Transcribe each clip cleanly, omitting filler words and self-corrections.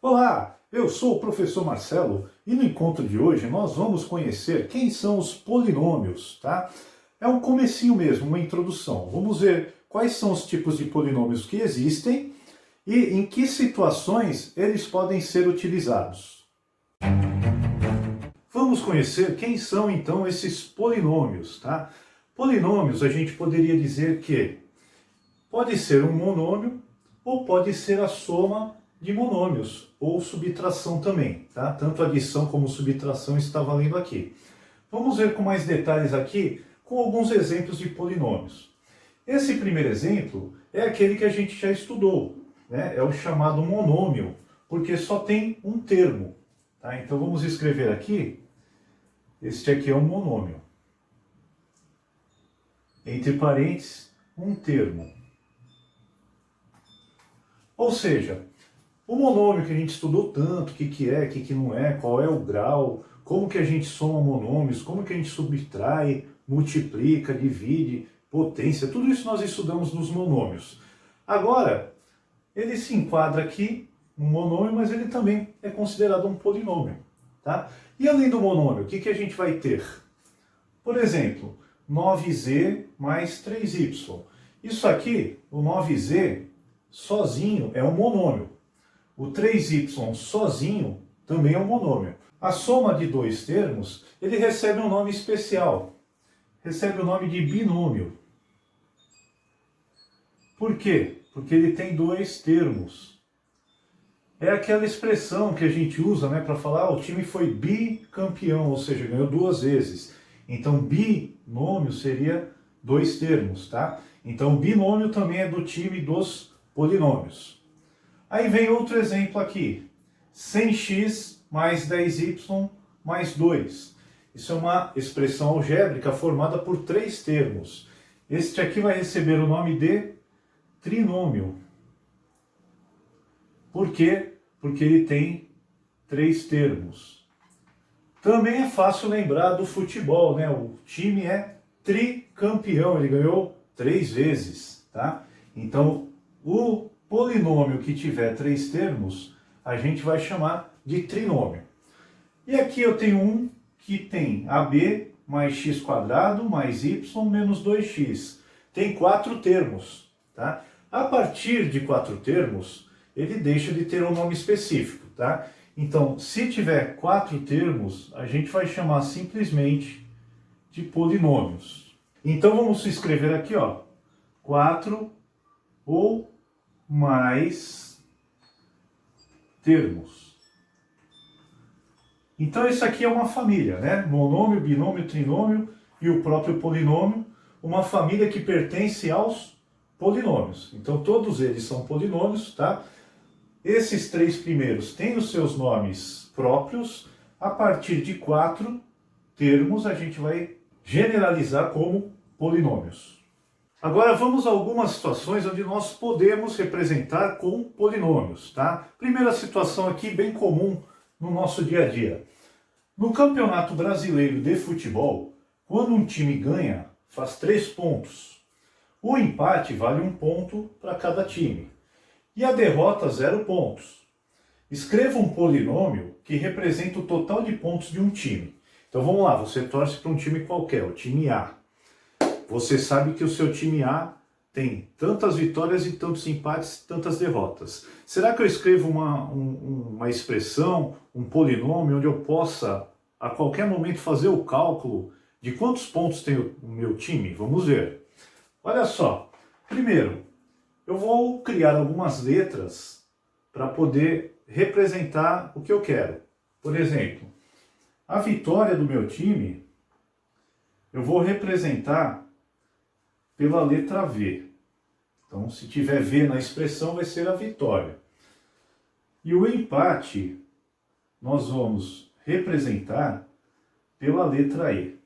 Olá, eu sou o professor Marcelo e no encontro de hoje nós vamos conhecer quem são os polinômios, tá? É um comecinho mesmo, uma introdução. Vamos ver quais são os tipos de polinômios que existem e em que situações eles podem ser utilizados. Vamos conhecer quem são então esses polinômios, tá? Polinômios a gente poderia dizer que pode ser um monômio ou pode ser a soma de monômios, ou subtração também, tá? Tanto adição como subtração está valendo aqui. Vamos ver com mais detalhes aqui, com alguns exemplos de polinômios. Esse primeiro exemplo é aquele que a gente já estudou, né? É o chamado monômio, porque só tem um termo, tá? Então vamos escrever aqui, este aqui é um monômio. Entre parênteses, um termo. Ou seja, o monômio que a gente estudou tanto, o que é, o que não é, qual é o grau, como que a gente soma monômios, como que a gente subtrai, multiplica, divide, potência, tudo isso nós estudamos nos monômios. Agora, ele se enquadra aqui, um monômio, mas ele também é considerado um polinômio, tá? E além do monômio, o que a gente vai ter? Por exemplo, 9z mais 3y. Isso aqui, o 9z, sozinho, é um monômio. O 3y sozinho também é um monômio. A soma de dois termos, ele recebe um nome especial. Recebe o nome de binômio. Por quê? Porque ele tem dois termos. É aquela expressão que a gente usa, né, para falar o time foi bicampeão, ou seja, ganhou duas vezes. Então, binômio seria dois termos, tá? Então, binômio também é do time dos polinômios. Aí vem outro exemplo aqui, 100x mais 10y mais 2. Isso é uma expressão algébrica formada por três termos. Este aqui vai receber o nome de trinômio. Por quê? Porque ele tem três termos. Também é fácil lembrar do futebol, né? O time é tricampeão, ele ganhou 3 vezes, tá? Então, o polinômio que tiver três termos, a gente vai chamar de trinômio. E aqui eu tenho um que tem AB mais x quadrado mais y menos 2x. Tem quatro termos, tá? A partir de quatro termos, ele deixa de ter um nome específico, tá? Então, se tiver quatro termos, a gente vai chamar simplesmente de polinômios. Então, vamos escrever aqui, ó, 4 ou mais termos. Então isso aqui é uma família, né? Monômio, binômio, trinômio e o próprio polinômio, uma família que pertence aos polinômios. Então todos eles são polinômios, tá? Esses três primeiros têm os seus nomes próprios. A partir de quatro termos a gente vai generalizar como polinômios. Agora vamos a algumas situações onde nós podemos representar com polinômios, tá? Primeira situação aqui bem comum no nosso dia a dia. No Campeonato Brasileiro de Futebol, quando um time ganha, faz 3 pontos. O empate vale 1 ponto para cada time. E a derrota, 0 pontos. Escreva um polinômio que representa o total de pontos de um time. Então vamos lá, você torce para um time qualquer, o time A. Você sabe que o seu time A tem tantas vitórias e tantos empates, tantas derrotas. Será que eu escrevo uma expressão, um polinômio, onde eu possa, a qualquer momento, fazer o cálculo de quantos pontos tem o meu time? Vamos ver. Olha só. Primeiro, eu vou criar algumas letras para poder representar o que eu quero. Por exemplo, a vitória do meu time, eu vou representar pela letra V. Então, se tiver V na expressão, vai ser a vitória. E o empate, nós vamos representar pela letra E.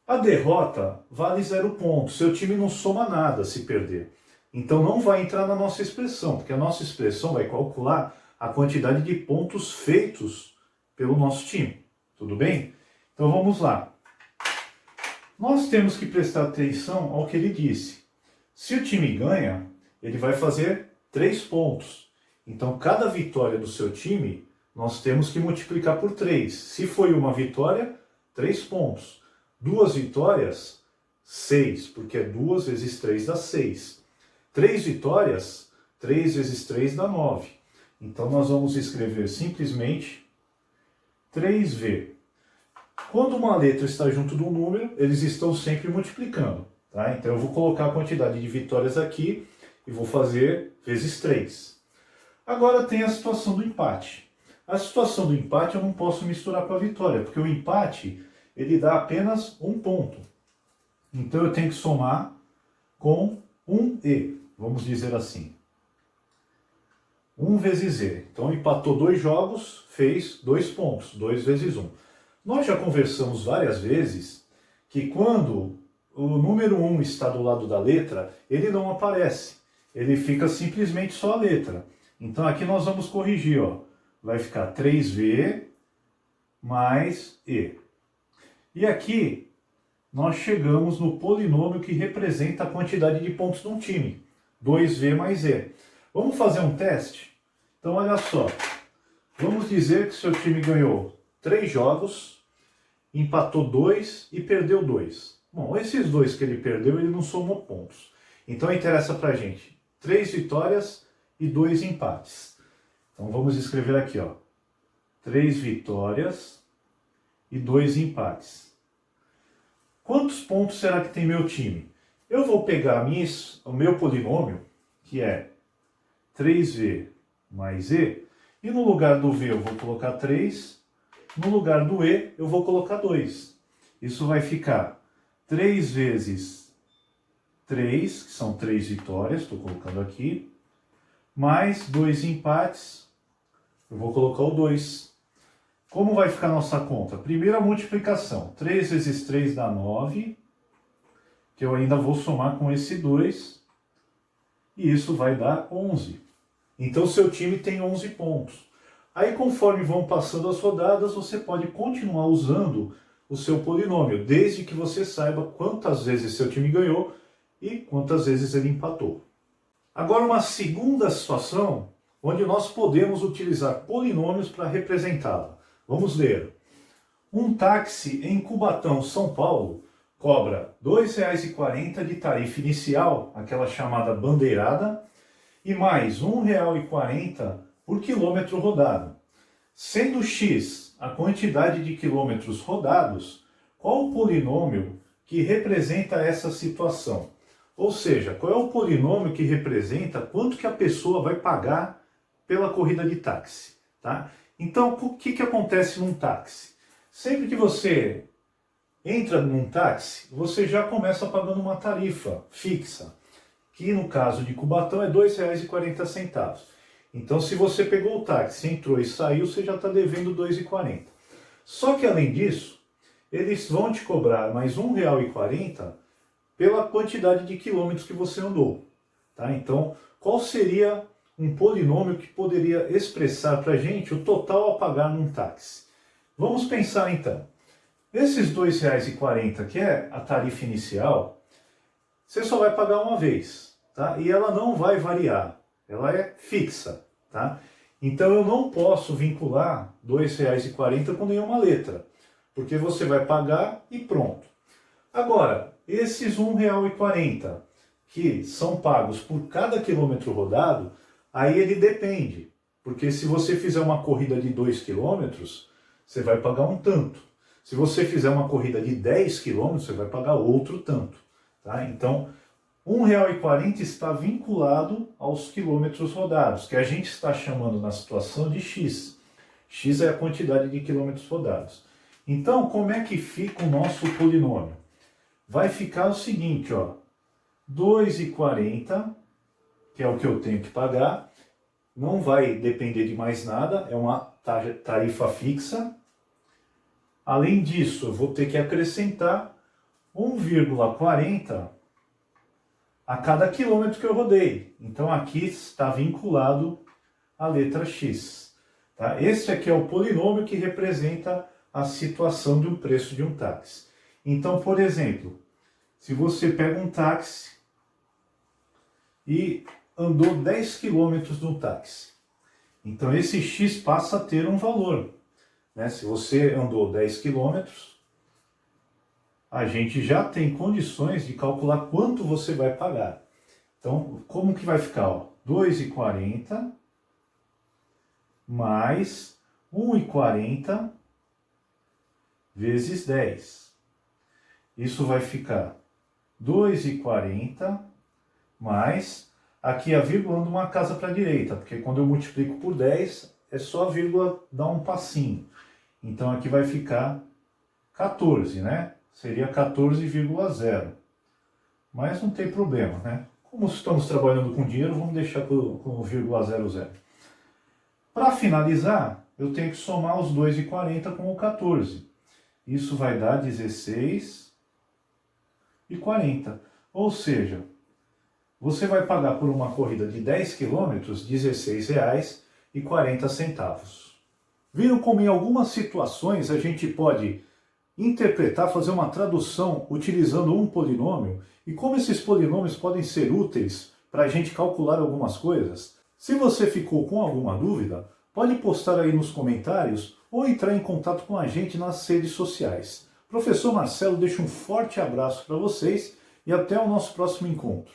A derrota vale 0 pontos. Seu time não soma nada se perder. Então, não vai entrar na nossa expressão, porque a nossa expressão vai calcular a quantidade de pontos feitos pelo nosso time. Tudo bem? Então, vamos lá. Nós temos que prestar atenção ao que ele disse. Se o time ganha, ele vai fazer 3 pontos. Então, cada vitória do seu time, nós temos que multiplicar por 3. Se foi uma vitória, 3 pontos. 2 vitórias, 6, porque 2 vezes 3 dá 6. 3 vitórias, 3 vezes 3 dá 9. Então, nós vamos escrever simplesmente 3V. Quando uma letra está junto de um número, eles estão sempre multiplicando. Tá? Então, eu vou colocar a quantidade de vitórias aqui e vou fazer vezes 3. Agora tem a situação do empate. A situação do empate eu não posso misturar com a vitória, porque o empate ele dá apenas um ponto. Então eu tenho que somar com 1E, vamos dizer assim. 1 vezes E. Então empatou 2 jogos, fez 2 pontos, 2 vezes 1. Nós já conversamos várias vezes que quando o número 1 está do lado da letra, ele não aparece. Ele fica simplesmente só a letra. Então aqui nós vamos corrigir, ó. Vai ficar 3V mais E. E aqui nós chegamos no polinômio que representa a quantidade de pontos de um time. 2V mais E. Vamos fazer um teste? Então olha só. Vamos dizer que seu time ganhou 3 jogos, empatou 2 e perdeu 2. Bom, esses 2 que ele perdeu, ele não somou pontos. Então interessa pra gente 3 vitórias e 2 empates. Então vamos escrever aqui, ó. 3 vitórias e 2 empates. Quantos pontos será que tem meu time? Eu vou pegar o meu polinômio, que é 3V mais E, e no lugar do V eu vou colocar 3, no lugar do E eu vou colocar 2. Isso vai ficar 3 vezes 3, que são 3 vitórias, estou colocando aqui, mais 2 empates, eu vou colocar o 2. Como vai ficar a nossa conta? Primeira multiplicação, 3 vezes 3 dá 9, que eu ainda vou somar com esse 2, e isso vai dar 11. Então, seu time tem 11 pontos. Aí, conforme vão passando as rodadas, você pode continuar usando o seu polinômio, desde que você saiba quantas vezes seu time ganhou e quantas vezes ele empatou. Agora, uma segunda situação, onde nós podemos utilizar polinômios para representá-la. Vamos ler. Um táxi em Cubatão, São Paulo, cobra R$ 2,40 de tarifa inicial, aquela chamada bandeirada, e mais R$ 1,40 por quilômetro rodado. Sendo x a quantidade de quilômetros rodados, qual o polinômio que representa essa situação? Ou seja, qual é o polinômio que representa quanto que a pessoa vai pagar pela corrida de táxi? Tá? Então, o que acontece num táxi? Sempre que você entra num táxi, você já começa pagando uma tarifa fixa, que no caso de Cubatão é R$ 2,40. Então, se você pegou o táxi, entrou e saiu, você já está devendo R$ 2,40. Só que, além disso, eles vão te cobrar mais R$ 1,40 pela quantidade de quilômetros que você andou. Tá? Então, qual seria um polinômio que poderia expressar para a gente o total a pagar num táxi? Vamos pensar então. Esses R$ 2,40, que é a tarifa inicial, você só vai pagar uma vez, tá? E ela não vai variar, ela é fixa, tá? Então eu não posso vincular R$ 2,40 com nenhuma letra, porque você vai pagar e pronto. Agora, esses R$ 1,40 que são pagos por cada quilômetro rodado, aí ele depende, porque se você fizer uma corrida de 2 quilômetros, você vai pagar um tanto. Se você fizer uma corrida de 10 quilômetros, você vai pagar outro tanto. Tá? Então, R$ 1,40 está vinculado aos quilômetros rodados, que a gente está chamando na situação de x. X é a quantidade de quilômetros rodados. Então, como é que fica o nosso polinômio? Vai ficar o seguinte, ó, 2,40, que é o que eu tenho que pagar, não vai depender de mais nada, é uma tarifa fixa. Além disso, eu vou ter que acrescentar 1,40 a cada quilômetro que eu rodei. Então aqui está vinculado a letra x. Tá? Esse aqui é o polinômio que representa a situação do preço de um táxi. Então, por exemplo, se você pega um táxi e andou 10 quilômetros no táxi, Então esse x passa a ter um valor, né? Se você andou 10 quilômetros, a gente já tem condições de calcular quanto você vai pagar. Então, como que vai ficar? Ó? 2,40 mais 1,40 vezes 10. Isso vai ficar 2,40 mais, aqui a vírgula anda uma casa para a direita, porque quando eu multiplico por 10, é só a vírgula dar um passinho. Então aqui vai ficar 14, né? Seria 14,0. Mas não tem problema, né? Como estamos trabalhando com dinheiro, vamos deixar com o vírgula 00. Para finalizar, eu tenho que somar os 2,40 com o 14. Isso vai dar 16,40. Ou seja, você vai pagar por uma corrida de 10 km R$ 16,40. Viram como em algumas situações a gente pode interpretar, fazer uma tradução utilizando um polinômio e como esses polinômios podem ser úteis para a gente calcular algumas coisas? Se você ficou com alguma dúvida, pode postar aí nos comentários ou entrar em contato com a gente nas redes sociais. Professor Marcelo deixa um forte abraço para vocês e até o nosso próximo encontro.